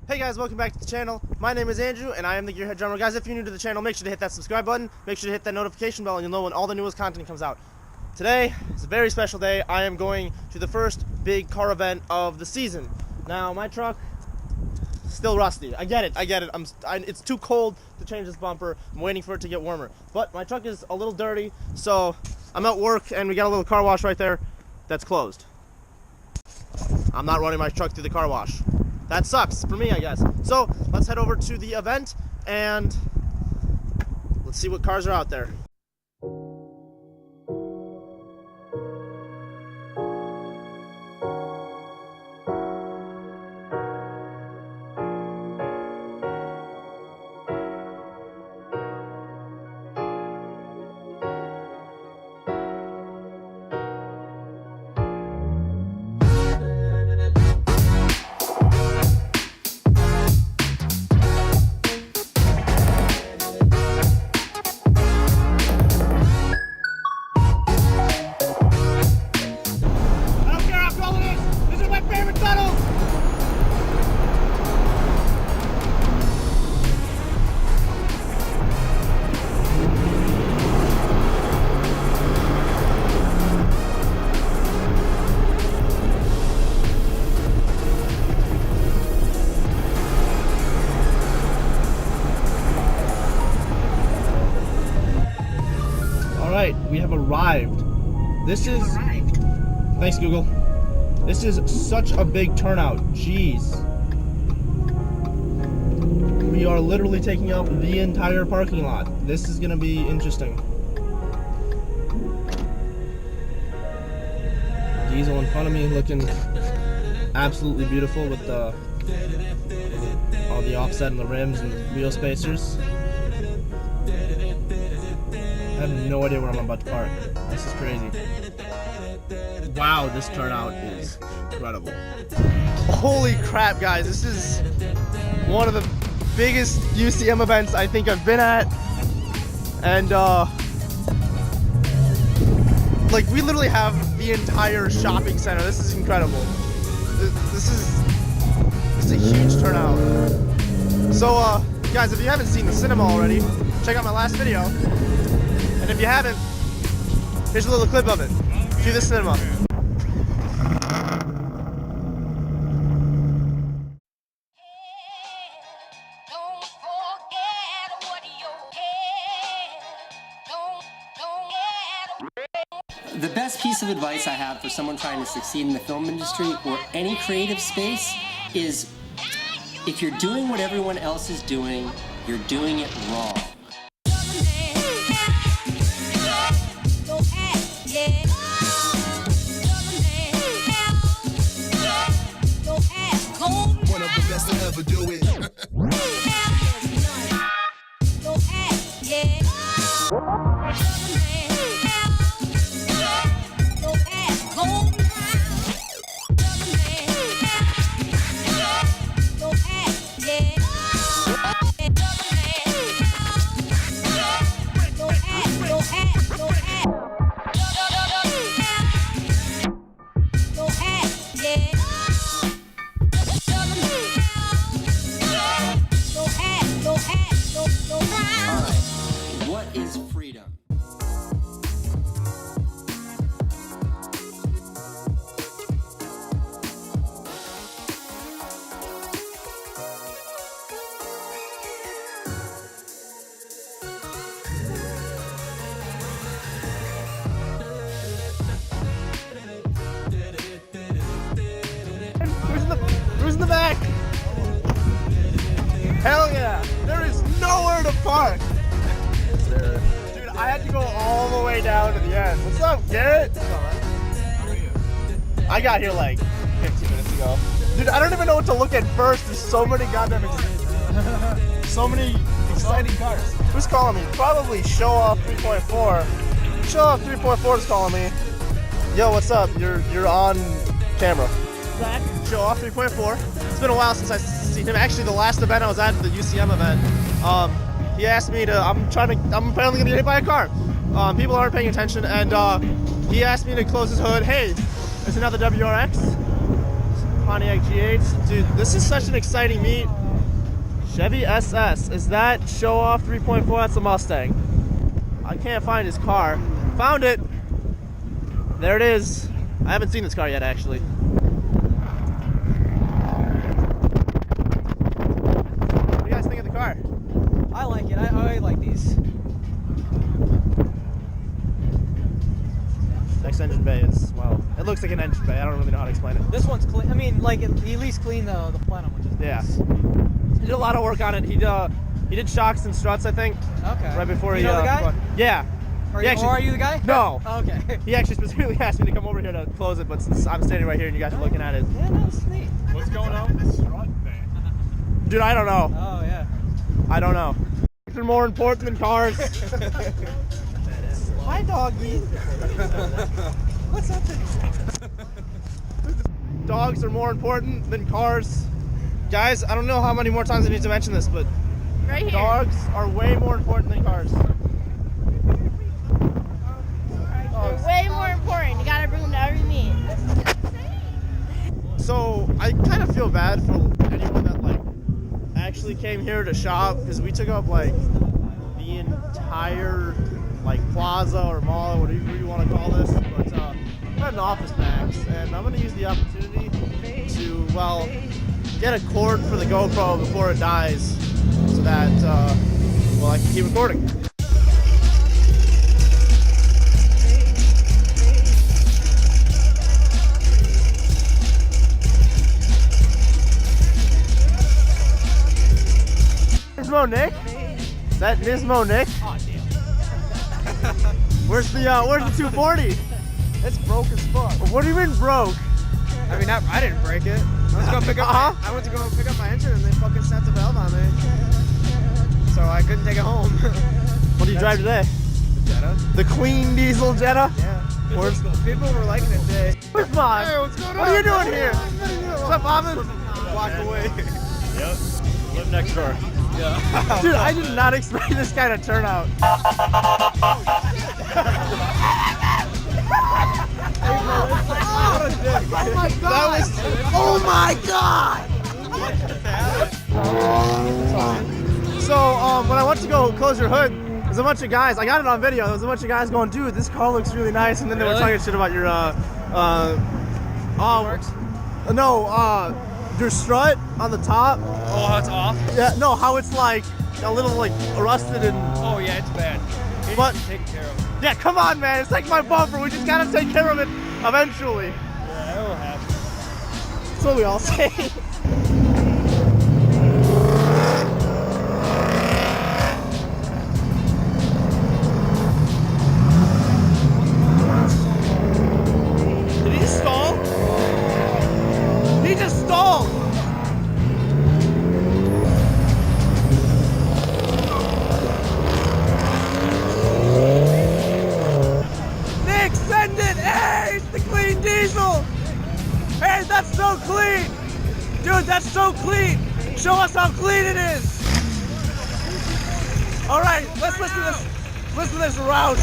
Hey guys, welcome back to the channel. My name is Andrew and I am the Gearhead Drummer. Guys, if you're new to the channel, make sure to hit that subscribe button, make sure to hit that notification bell, and you'll know when all the newest content comes out. Today is a very special day. I am going to the first big car event of the season. Now, my truck still rusty. I get it. It's too cold to change this bumper. I'm waiting for it to get warmer. But my truck is a little dirty, so I'm at work and we got a little car wash right there that's closed. I'm not running my truck through the car wash. That sucks for me, I guess. So let's head over to the event and let's see what cars are out there. We have arrived. Thanks, Google. This is such a big turnout. Jeez. We are literally taking up the entire parking lot. This is gonna be interesting. Diesel in front of me looking absolutely beautiful with all the offset in the rims and wheel spacers. I have no idea where I'm about to park. This is crazy. Wow, this turnout is incredible. Holy crap, guys. This is one of the biggest UCM events I think I've been at. And, like, we literally have the entire shopping center. This is incredible. This is a huge turnout. So, guys, if you haven't seen the cinema already, check out my last video. And if you haven't, here's a little clip of it. To the cinema. The best piece of advice I have for someone trying to succeed in the film industry or any creative space is if you're doing what everyone else is doing, you're doing it wrong. One of the best to ever do it. What is freedom? Who's in the back? Hell yeah! There is nowhere to park! Dude, I had to go all the way down to the end. What's up, Garrett? What's up, man? How are you? I got here like 15 minutes ago. Dude, I don't even know what to look at first. There's so many goddamn so many exciting cars. Who's calling me? Probably Show Off 3.4. Show Off 3.4 is calling me. Yo, what's up? You're on camera. Zach, Show Off 3.4. It's been a while since I've seen him. Actually, the last event I was at, the UCM event, he asked me to, I'm apparently gonna get hit by a car. People aren't paying attention, and he asked me to close his hood. Hey, there's another WRX. Pontiac G8. Dude, this is such an exciting meet. Chevy SS. Is that show off 3.4? That's a Mustang. I can't find his car. Found it. There it is. I haven't seen this car yet, actually. What do you guys think of the car? I like it. I like these. Next engine bay is, well, it looks like an engine bay. I don't really know how to explain it. This one's clean. I mean, like, he at least cleaned the plenum, which is Yeah. nice. He did a lot of work on it. He did shocks and struts, I think. Okay. Right before you know the guy? Yeah. Or He actually- are you the guy? No. Okay. He actually specifically asked me to come over here to close it, but since I'm standing right here and you guys are looking at it. Yeah, that's neat. What's going on with this strut thing? Dude, I don't know. Oh, yeah. I don't know. They're more important than cars. Hi, doggy. What's up there? Dogs are more important than cars. Guys, I don't know how many more times I need to mention this, but Right here. dogs are way more important than cars. Dogs. Way more important. You gotta bring them to every meet. So I kind of feel bad for anyone that like actually came here to shop, because we took up like the entire like plaza or mall, whatever you want to call this. But we're at an Office Max, and I'm gonna use the opportunity to, well, get a cord for the GoPro before it dies, so that well, I can keep recording. Nismo Nick? Is that Nismo Nick? Oh, damn. Where's the 240? It's broke as fuck. What do you mean broke? I mean, I didn't break it. I went to go pick up I went to go pick up my engine and they fucking snapped the valve on me. So I couldn't take it home. What do you drive today? The Jetta? The Queen Diesel Jetta? Yeah. Where's People were liking it today. Where's mine? Hey, what's going What on? are you doing here? What's up, Ahmed? Walk away. Yep. Live next door. Yeah. Dude, I did not expect this kind of turnout. Oh my god! That was, oh my god! So, when I went to go close your hood, there's a bunch of guys, I got it on video, there was a bunch of guys going, dude, this car looks really nice, and then they were Really? talking shit about your, your strut on the top. Oh, it's off? Yeah, no, how it's like a little like rusted and, Oh, yeah, it's bad. It But- needs to be taken care of. yeah, come on, man, it's like my bumper, we just gotta take care of it eventually. Yeah, it will happen. That's what we all say. Did he just stall? He just stalled! Nick, send it! Hey, it's the Clean Diesel! Hey, that's so clean! Dude, that's so clean! Show us how clean it is! Alright, let's listen to this. Listen to this route.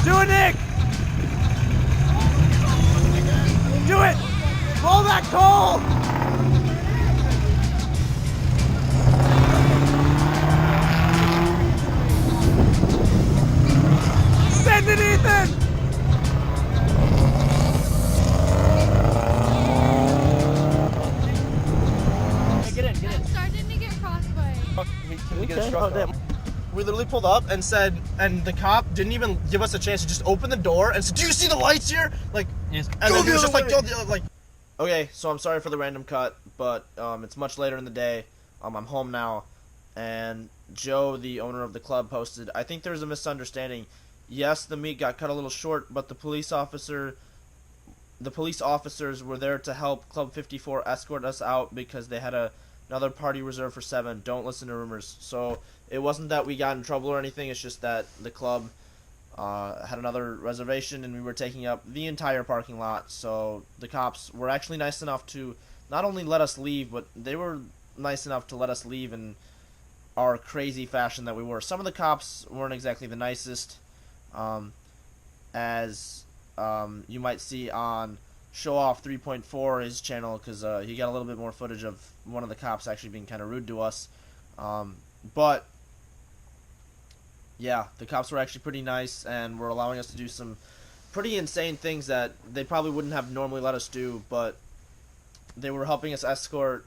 Do it, Nick! Do it! Blow that coal! Send it, Ethan! I'm starting to get frostbite. Can we get a Okay. struck Oh, damn. We literally pulled up and said, and the cop didn't even give us a chance to just open the door and said, "Do you see the lights here?" Like, Yes. and Go then he the was just other like, way. "Go the other," like. Okay, so I'm sorry for the random cut, but it's much later in the day. I'm home now, and Joe, the owner of the club, posted, "I think there's a misunderstanding. Yes, the meet got cut a little short, but the police officers were there to help Club 54 escort us out because they had another party reserved for 7. Don't listen to rumors." So it wasn't that we got in trouble or anything. It's just that the club had another reservation and we were taking up the entire parking lot. So the cops were actually nice enough to not only let us leave, but they were nice enough to let us leave in our crazy fashion that we were. Some of the cops weren't exactly the nicest, as you might see on Show Off 3.4, his channel, because he got a little bit more footage of one of the cops actually being kind of rude to us. But yeah, the cops were actually pretty nice and were allowing us to do some pretty insane things that they probably wouldn't have normally let us do, but they were helping us escort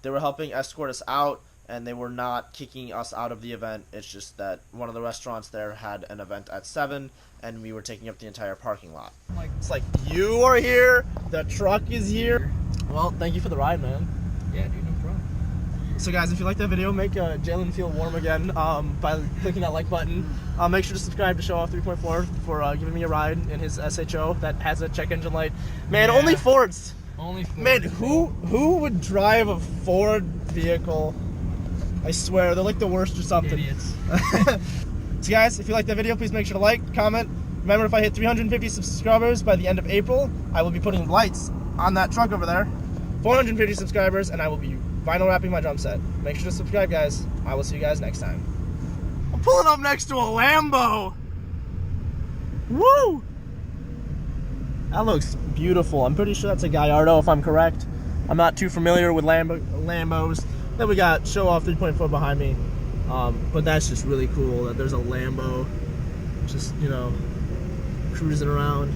us out, and they were not kicking us out of the event. It's just that one of the restaurants there had an event at 7, and we were taking up the entire parking lot. It's like, you are here, the truck is here. Well, thank you for the ride, man. Yeah, dude, no problem. So guys, if you like that video, make Jalen feel warm again by clicking that like button. Make sure to subscribe to Show Off 3.4 for giving me a ride in his SHO that has a check engine light. Man, Yeah. only Fords. Only Ford. Man, who would drive a Ford vehicle? I swear, they're like the worst or something. Idiots. So guys, if you like that video, please make sure to like, comment. Remember, if I hit 350 subscribers by the end of April, I will be putting lights on that truck over there. 450 subscribers, and I will be vinyl wrapping my drum set. Make sure to subscribe, guys. I will see you guys next time. I'm pulling up next to a Lambo. Woo! That looks beautiful. I'm pretty sure that's a Gallardo, if I'm correct. I'm not too familiar with Lambos. Then we got Show Off 3.4 behind me. But that's just really cool that there's a Lambo just, you know, cruising around.